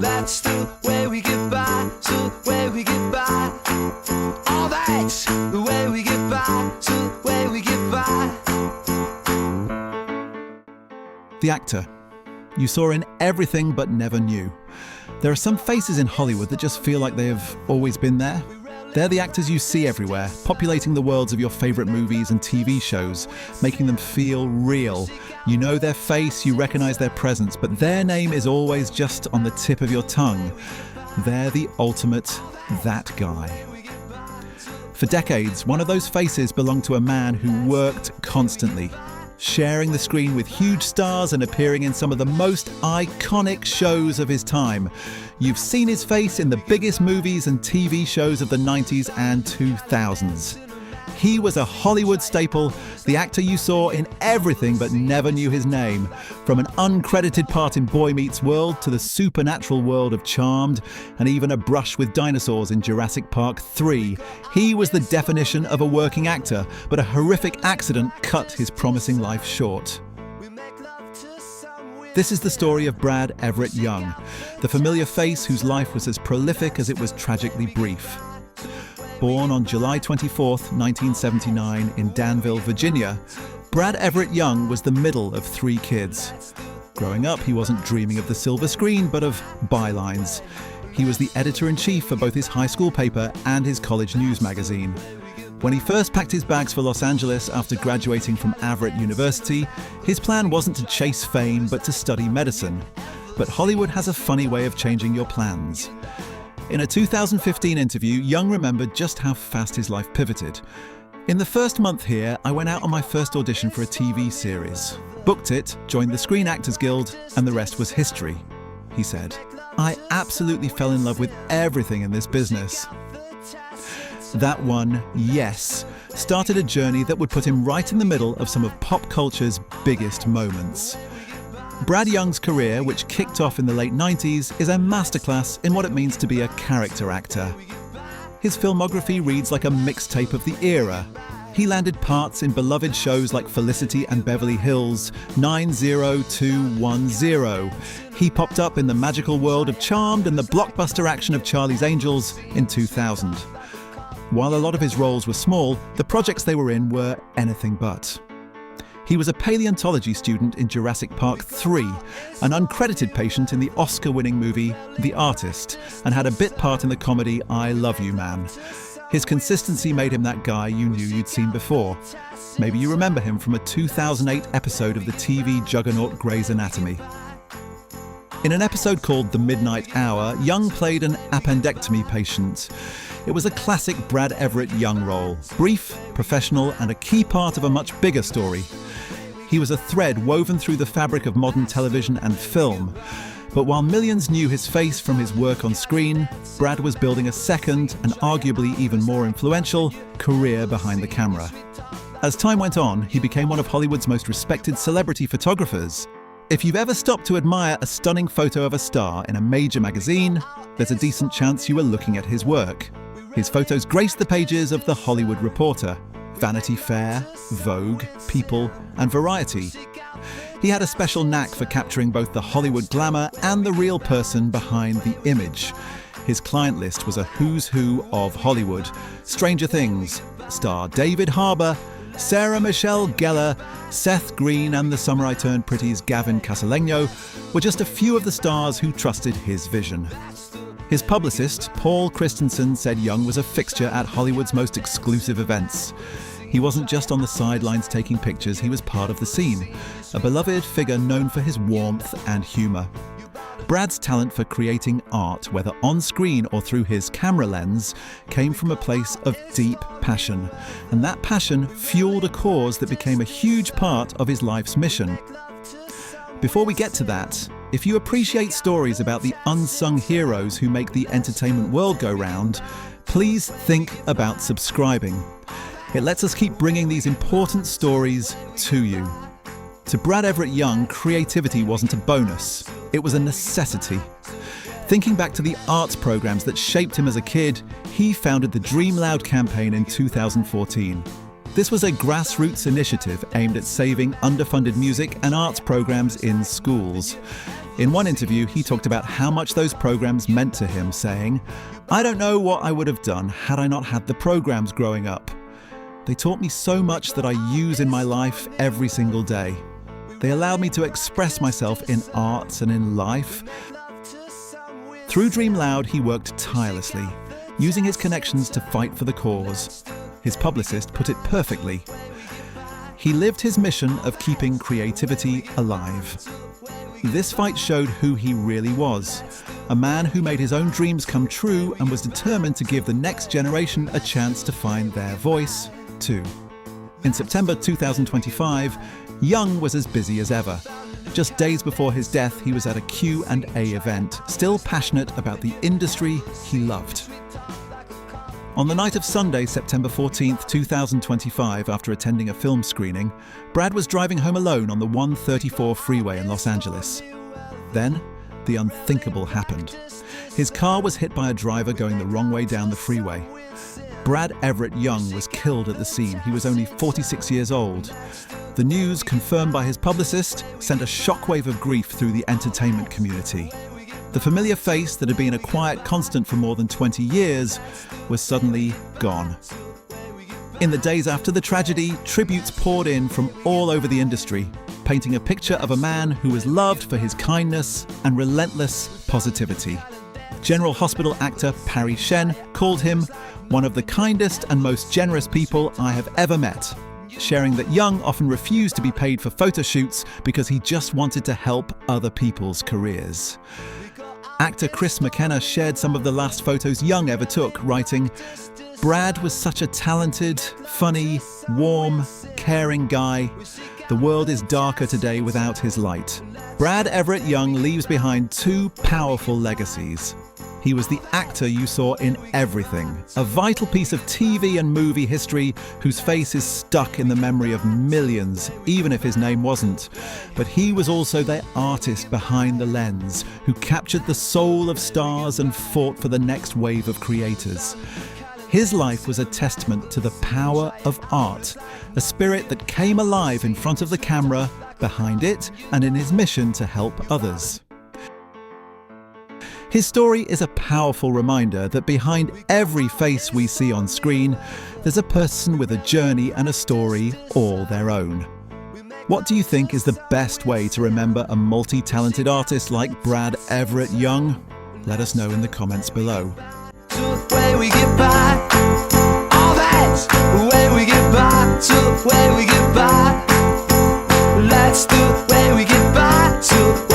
That's the way we get by, so the way we get by. Oh, that's the way we get by, so the way we get by. The actor you saw in Everything But Never Knew. There are some faces in Hollywood that just feel like they have always been there. They're the actors you see everywhere, populating the worlds of your favourite movies and TV shows, making them feel real. You know their face, you recognise their presence, but their name is always just on the tip of your tongue. They're the ultimate that guy. For decades, one of those faces belonged to a man who worked constantly, sharing the screen with huge stars and appearing in some of the most iconic shows of his time. You've seen his face in the biggest movies and TV shows of the 90s and 2000s. He was a Hollywood staple, the actor you saw in Everything But Never Knew His Name. From an uncredited part in Boy Meets World to the supernatural world of Charmed, and even a brush with dinosaurs in Jurassic Park III. He was the definition of a working actor, but a horrific accident cut his promising life short. This is the story of Brad Everett Young, the familiar face whose life was as prolific as it was tragically brief. Born on July 24, 1979 in Danville, Virginia, Brad Everett Young was the middle of 3 kids. Growing up, he wasn't dreaming of the silver screen, but of bylines. He was the editor-in-chief for both his high school paper and his college news magazine. When he first packed his bags for Los Angeles after graduating from Everett University, his plan wasn't to chase fame, but to study medicine. But Hollywood has a funny way of changing your plans. In a 2015 interview, Young remembered just how fast his life pivoted. In the first month here, I went out on my first audition for a TV series. Booked it, joined the Screen Actors Guild, and the rest was history, he said. I absolutely fell in love with everything in this business. That one, yes, started a journey that would put him right in the middle of some of pop culture's biggest moments. Brad Young's career, which kicked off in the late 90s, is a masterclass in what it means to be a character actor. His filmography reads like a mixtape of the era. He landed parts in beloved shows like Felicity and Beverly Hills, 90210. He popped up in the magical world of Charmed and the blockbuster action of Charlie's Angels in 2000. While a lot of his roles were small, the projects they were in were anything but. He was a paleontology student in Jurassic Park III, an uncredited patient in the Oscar-winning movie The Artist, and had a bit part in the comedy I Love You Man. His consistency made him that guy you knew you'd seen before. Maybe you remember him from a 2008 episode of the TV juggernaut Grey's Anatomy. In an episode called The Midnight Hour, Young played an appendectomy patient. It was a classic Brad Everett Young role, brief, professional, and a key part of a much bigger story. He was a thread woven through the fabric of modern television and film. But while millions knew his face from his work on screen, Brad was building a second, and arguably even more influential, career behind the camera. As time went on, he became one of Hollywood's most respected celebrity photographers. If you've ever stopped to admire a stunning photo of a star in a major magazine, there's a decent chance you were looking at his work. His photos graced the pages of The Hollywood Reporter, Vanity Fair, Vogue, People, and Variety. He had a special knack for capturing both the Hollywood glamour and the real person behind the image. His client list was a who's who of Hollywood. Stranger Things star David Harbour, Sarah Michelle Gellar, Seth Green, and The Summer I Turned Pretty's Gavin Casalegno were just a few of the stars who trusted his vision. His publicist, Paul Christensen, said Young was a fixture at Hollywood's most exclusive events. He wasn't just on the sidelines taking pictures, he was part of the scene, a beloved figure known for his warmth and humour. Brad's talent for creating art, whether on screen or through his camera lens, came from a place of deep passion, and that passion fueled a cause that became a huge part of his life's mission. Before we get to that, if you appreciate stories about the unsung heroes who make the entertainment world go round, please think about subscribing. It lets us keep bringing these important stories to you. To Brad Everett Young, creativity wasn't a bonus, it was a necessity. Thinking back to the arts programs that shaped him as a kid, he founded the Dream Loud campaign in 2014. This was a grassroots initiative aimed at saving underfunded music and arts programs in schools. In one interview, he talked about how much those programs meant to him, saying, "I don't know what I would have done had I not had the programs growing up. They taught me so much that I use in my life every single day. They allowed me to express myself in art and in life." Through Dream Loud, he worked tirelessly, using his connections to fight for the cause. His publicist put it perfectly. He lived his mission of keeping creativity alive. This fight showed who he really was, a man who made his own dreams come true and was determined to give the next generation a chance to find their voice, too. In September 2025, Young was as busy as ever. Just days before his death, he was at a Q&A event, still passionate about the industry he loved. On the night of Sunday, September 14th, 2025, after attending a film screening, Brad was driving home alone on the 134 freeway in Los Angeles. Then, the unthinkable happened. His car was hit by a driver going the wrong way down the freeway. Brad Everett Young was killed at the scene. He was only 46 years old. The news, confirmed by his publicist, sent a shockwave of grief through the entertainment community. The familiar face that had been a quiet constant for more than 20 years was suddenly gone. In the days after the tragedy, tributes poured in from all over the industry, painting a picture of a man who was loved for his kindness and relentless positivity. General Hospital actor Parry Shen called him one of the kindest and most generous people I have ever met, sharing that Young often refused to be paid for photo shoots because he just wanted to help other people's careers. Actor Chris McKenna shared some of the last photos Young ever took, writing, "Brad was such a talented, funny, warm, caring guy. The world is darker today without his light." Brad Everett Young leaves behind two powerful legacies. He was the actor you saw in everything, a vital piece of TV and movie history whose face is stuck in the memory of millions, even if his name wasn't. But he was also the artist behind the lens, who captured the soul of stars and fought for the next wave of creators. His life was a testament to the power of art, a spirit that came alive in front of the camera, behind it, and in his mission to help others. His story is a powerful reminder that behind every face we see on screen, there's a person with a journey and a story all their own. What do you think is the best way to remember a multi-talented artist like Brad Everett Young? Let us know in the comments below. Where we get by, all that. Where we get by, to where we get by. Let's do where we get by, to